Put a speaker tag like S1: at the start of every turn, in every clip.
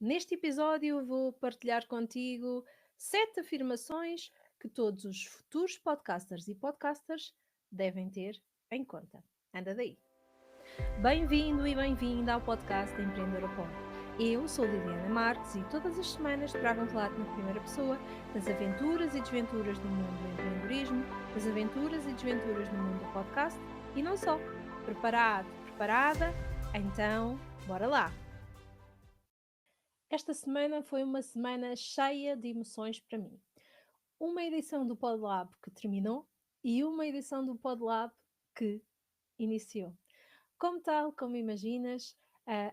S1: Neste episódio vou partilhar contigo 7 afirmações que todos os futuros podcasters e podcasters devem ter em conta. Anda daí! Bem-vindo e bem-vinda ao podcast da Empreendedora Ponto. Eu sou Liliana Marques e todas as semanas trago um relato na primeira pessoa das aventuras e desventuras do mundo do empreendedorismo, das aventuras e desventuras do mundo do podcast e não só. Preparado? Preparada? Então, bora lá! Esta semana foi uma semana cheia de emoções para mim. Uma edição do PodLab que terminou e uma edição do PodLab que iniciou. Como tal, como imaginas,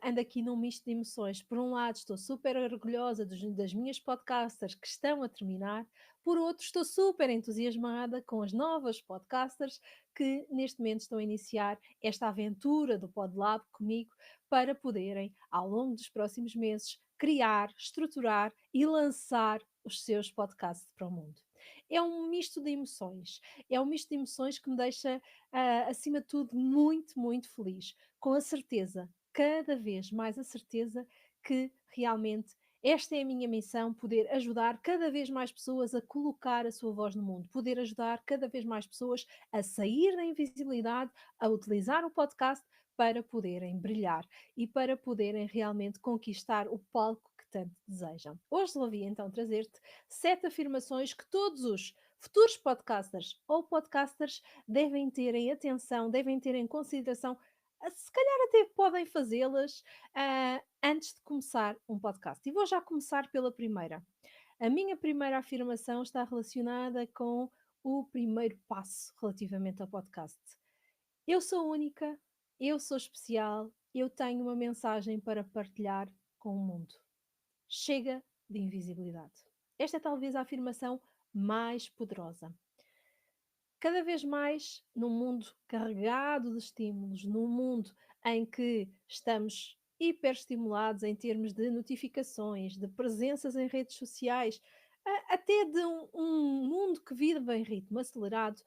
S1: ando aqui num misto de emoções. Por um lado, estou super orgulhosa das minhas podcasters que estão a terminar. Por outro, estou super entusiasmada com as novas podcasters que neste momento estão a iniciar esta aventura do PodLab comigo para poderem, ao longo dos próximos meses, criar, estruturar e lançar os seus podcasts para o mundo. É um misto de emoções. É um misto de emoções que me deixa acima de tudo, muito, muito feliz, com a certeza, cada vez mais a certeza, que realmente esta é a minha missão: poder ajudar cada vez mais pessoas a colocar a sua voz no mundo, poder ajudar cada vez mais pessoas a sair da invisibilidade, a utilizar o podcast para poderem brilhar e para poderem realmente conquistar o palco que tanto desejam. Hoje resolvi então trazer-te 7 afirmações que todos os futuros podcasters ou podcasters devem ter em atenção, devem ter em consideração, se calhar até podem fazê-las antes de começar um podcast. E vou já começar pela primeira. A minha primeira afirmação está relacionada com o primeiro passo relativamente ao podcast. Eu sou única, eu sou especial, eu tenho uma mensagem para partilhar com o mundo. Chega de invisibilidade. Esta é talvez a afirmação mais poderosa. Cada vez mais num mundo carregado de estímulos, num mundo em que estamos hiperestimulados em termos de notificações, de presenças em redes sociais, até de um mundo que vive em ritmo acelerado,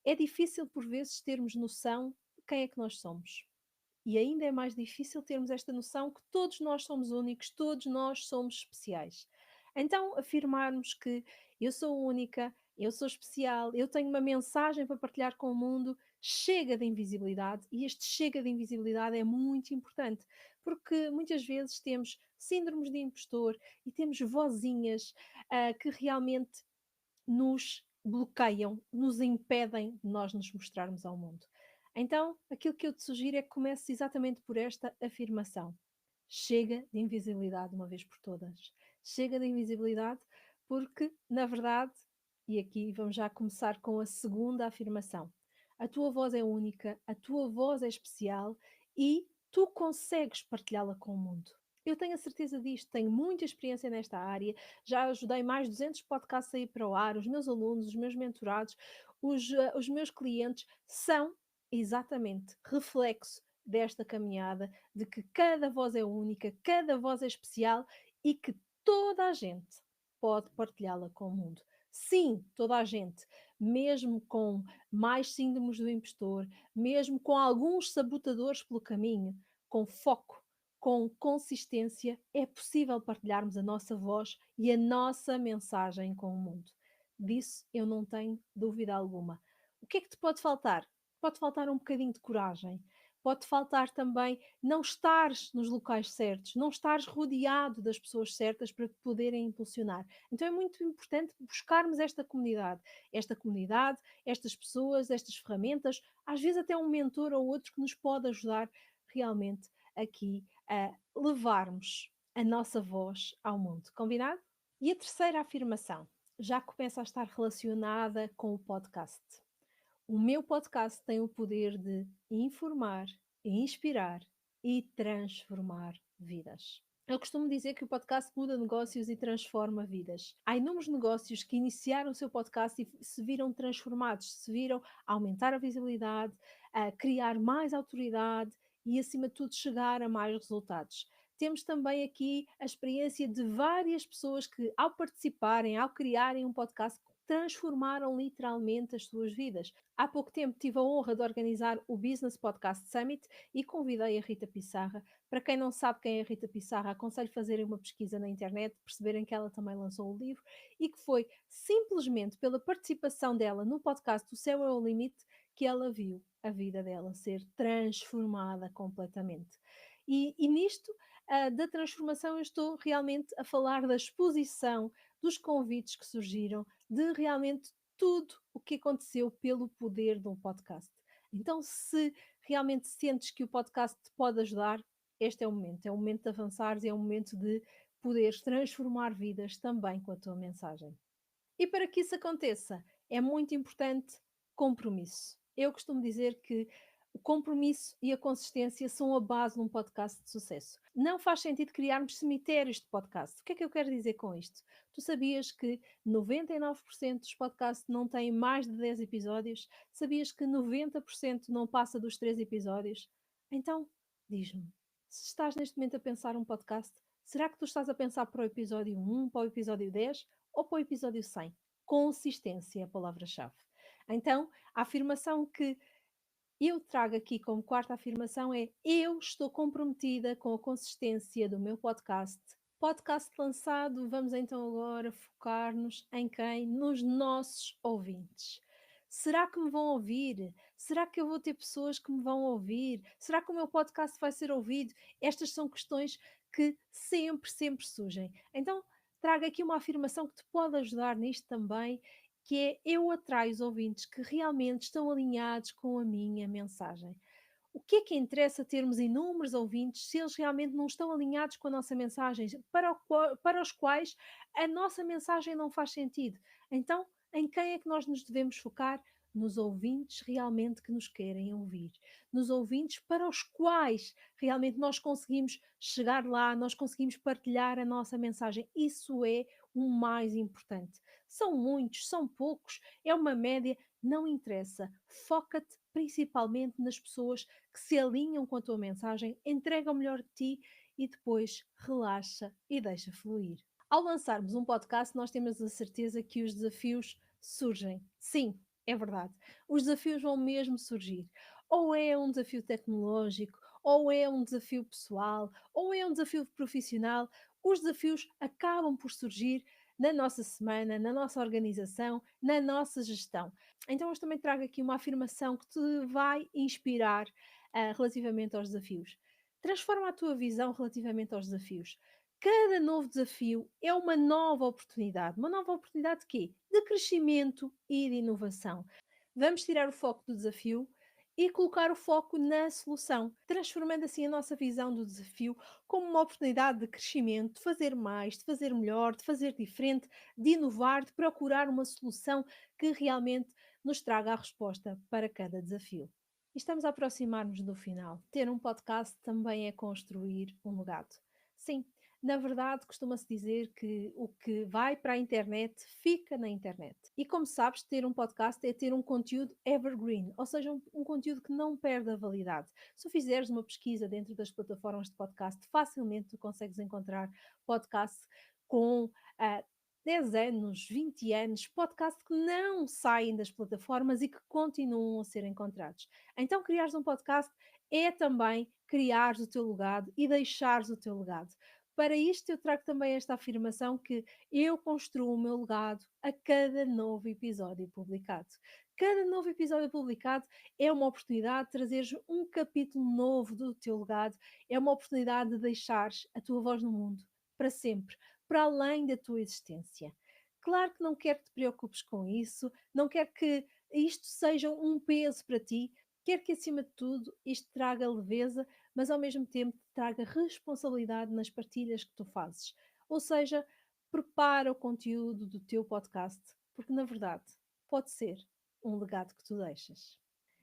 S1: é difícil por vezes termos noção de quem é que nós somos. E ainda é mais difícil termos esta noção que todos nós somos únicos, todos nós somos especiais. Então, afirmarmos que eu sou única, eu sou especial, eu tenho uma mensagem para partilhar com o mundo, chega de invisibilidade, e este chega de invisibilidade é muito importante, porque muitas vezes temos síndromes de impostor e temos vozinhas que realmente nos bloqueiam, nos impedem de nós nos mostrarmos ao mundo. Então, aquilo que eu te sugiro é que comeces exatamente por esta afirmação: chega de invisibilidade uma vez por todas. Chega de invisibilidade, porque, na verdade, e aqui vamos já começar com a segunda afirmação: a tua voz é única, a tua voz é especial e tu consegues partilhá-la com o mundo. Eu tenho a certeza disto, tenho muita experiência nesta área, já ajudei mais de 200 podcasts a ir para o ar, os meus alunos, os meus mentorados, os meus clientes são exatamente reflexo desta caminhada, de que cada voz é única, cada voz é especial e que toda a gente pode partilhá-la com o mundo. Sim, toda a gente, mesmo com mais síndromes do impostor, mesmo com alguns sabotadores pelo caminho, com foco, com consistência, é possível partilharmos a nossa voz e a nossa mensagem com o mundo. Disso eu não tenho dúvida alguma. O que é que te pode faltar? Pode faltar um bocadinho de coragem, pode faltar também não estares nos locais certos, não estares rodeado das pessoas certas para poderem impulsionar. Então é muito importante buscarmos esta comunidade, estas pessoas, estas ferramentas, às vezes até um mentor ou outro que nos pode ajudar realmente aqui a levarmos a nossa voz ao mundo. Combinado? E a terceira afirmação já começa a estar relacionada com o podcast. O meu podcast tem o poder de informar, inspirar e transformar vidas. Eu costumo dizer que o podcast muda negócios e transforma vidas. Há inúmeros negócios que iniciaram o seu podcast e se viram transformados, se viram aumentar a visibilidade, a criar mais autoridade e, acima de tudo, chegar a mais resultados. Temos também aqui a experiência de várias pessoas que, ao participarem, ao criarem um podcast, transformaram literalmente as suas vidas. Há pouco tempo tive a honra de organizar o Business Podcast Summit e convidei a Rita Pissarra. Para quem não sabe quem é a Rita Pissarra, aconselho fazerem uma pesquisa na internet, perceberem que ela também lançou um livro e que foi simplesmente pela participação dela no podcast O Céu é o Limite que ela viu a vida dela ser transformada completamente. E nisto, da transformação, eu estou realmente a falar da exposição, dos convites que surgiram, de realmente tudo o que aconteceu pelo poder de um podcast. Então, se realmente sentes que o podcast te pode ajudar, este é o momento de avançares e é o momento de poderes transformar vidas também com a tua mensagem. E para que isso aconteça, é muito importante compromisso. Eu costumo dizer que o compromisso e a consistência são a base de um podcast de sucesso. Não faz sentido criarmos cemitérios de podcast. O que é que eu quero dizer com isto? Tu sabias que 99% dos podcasts não têm mais de 10 episódios? Sabias que 90% não passa dos 3 episódios? Então, diz-me, se estás neste momento a pensar um podcast, será que tu estás a pensar para o episódio 1, para o episódio 10 ou para o episódio 100? Consistência é a palavra-chave. Então, a afirmação que eu trago aqui como quarta afirmação é: eu estou comprometida com a consistência do meu podcast. Podcast lançado, vamos então agora focar-nos em quem? Nos nossos ouvintes. Será que me vão ouvir? Será que eu vou ter pessoas que me vão ouvir? Será que o meu podcast vai ser ouvido? Estas são questões que sempre, sempre surgem. Então, trago aqui uma afirmação que te pode ajudar nisto também, que é: eu atraio os ouvintes que realmente estão alinhados com a minha mensagem. O que é que interessa termos inúmeros ouvintes se eles realmente não estão alinhados com a nossa mensagem, para os quais a nossa mensagem não faz sentido? Então, em quem é que nós nos devemos focar? Nos ouvintes realmente que nos querem ouvir, nos ouvintes para os quais realmente nós conseguimos chegar lá, nós conseguimos partilhar a nossa mensagem. Isso é o mais importante. São muitos, são poucos, é uma média, não interessa. Foca-te principalmente nas pessoas que se alinham com a tua mensagem, entrega o melhor de ti e depois relaxa e deixa fluir. Ao lançarmos um podcast, nós temos a certeza que os desafios surgem. Sim, é verdade. Os desafios vão mesmo surgir. Ou é um desafio tecnológico, ou é um desafio pessoal, ou é um desafio profissional. Os desafios acabam por surgir na nossa semana, na nossa organização, na nossa gestão. Então, hoje também trago aqui uma afirmação que te vai inspirar relativamente aos desafios. Transforma a tua visão relativamente aos desafios. Cada novo desafio é uma nova oportunidade. Uma nova oportunidade de quê? De crescimento e de inovação. Vamos tirar o foco do desafio e colocar o foco na solução, transformando assim a nossa visão do desafio como uma oportunidade de crescimento, de fazer mais, de fazer melhor, de fazer diferente, de inovar, de procurar uma solução que realmente nos traga a resposta para cada desafio. E estamos a aproximar-nos do final. Ter um podcast também é construir um legado. Sim, na verdade, costuma-se dizer que o que vai para a internet fica na internet. E como sabes, ter um podcast é ter um conteúdo evergreen, ou seja, um conteúdo que não perde a validade. Se fizeres uma pesquisa dentro das plataformas de podcast, facilmente tu consegues encontrar podcasts com ah, 10 anos, 20 anos, podcasts que não saem das plataformas e que continuam a ser encontrados. Então, criares um podcast é também criares o teu legado e deixares o teu legado. Para isto, eu trago também esta afirmação que eu construo o meu legado a cada novo episódio publicado. Cada novo episódio publicado é uma oportunidade de trazeres um capítulo novo do teu legado, é uma oportunidade de deixares a tua voz no mundo para sempre, para além da tua existência. Claro que não quero que te preocupes com isso, não quero que isto seja um peso para ti, quero que acima de tudo isto traga leveza, mas ao mesmo tempo traga responsabilidade nas partilhas que tu fazes. Ou seja, prepara o conteúdo do teu podcast, porque na verdade pode ser um legado que tu deixas.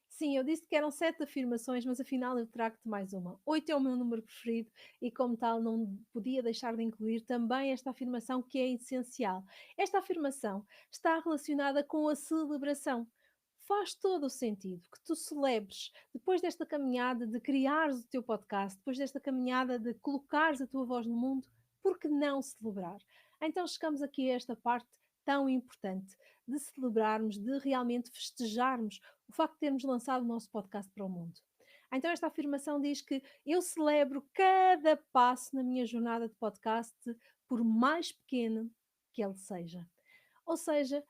S1: Sim, eu disse que eram 7 afirmações, mas afinal eu trago-te mais uma. 8 é o meu número preferido e, como tal, não podia deixar de incluir também esta afirmação que é essencial. Esta afirmação está relacionada com a celebração. Faz todo o sentido que tu celebres, depois desta caminhada de criares o teu podcast, depois desta caminhada de colocares a tua voz no mundo, por que não celebrar? Então chegamos aqui a esta parte tão importante de celebrarmos, de realmente festejarmos o facto de termos lançado o nosso podcast para o mundo. Então, esta afirmação diz que eu celebro cada passo na minha jornada de podcast, por mais pequeno que ele seja. Ou seja,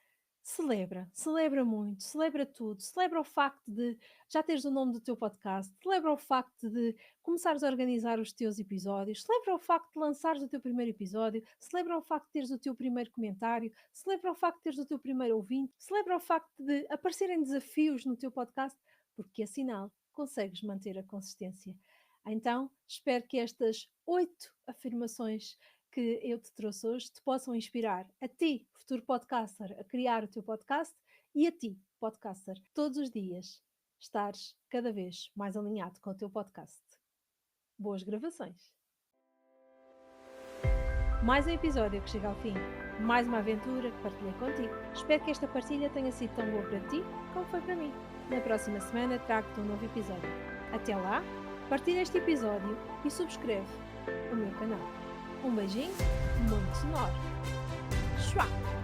S1: celebra muito, celebra tudo, celebra o facto de já teres o nome do teu podcast, celebra o facto de começares a organizar os teus episódios, celebra o facto de lançares o teu primeiro episódio, celebra o facto de teres o teu primeiro comentário, celebra o facto de teres o teu primeiro ouvinte, celebra o facto de aparecerem desafios no teu podcast, porque afinal consegues manter a consistência. Então, espero que estas 8 afirmações que eu te trouxe hoje te possam inspirar a ti, futuro podcaster, a criar o teu podcast e a ti, podcaster, todos os dias estares cada vez mais alinhado com o teu podcast. Boas gravações! Mais um episódio que chega ao fim, mais uma aventura que partilhei contigo. Espero que esta partilha tenha sido tão boa para ti como foi para mim. Na próxima semana trago-te um novo episódio. Até lá, partilha este episódio e subscreve o meu canal. Um beijinho muito sonoro. Chua!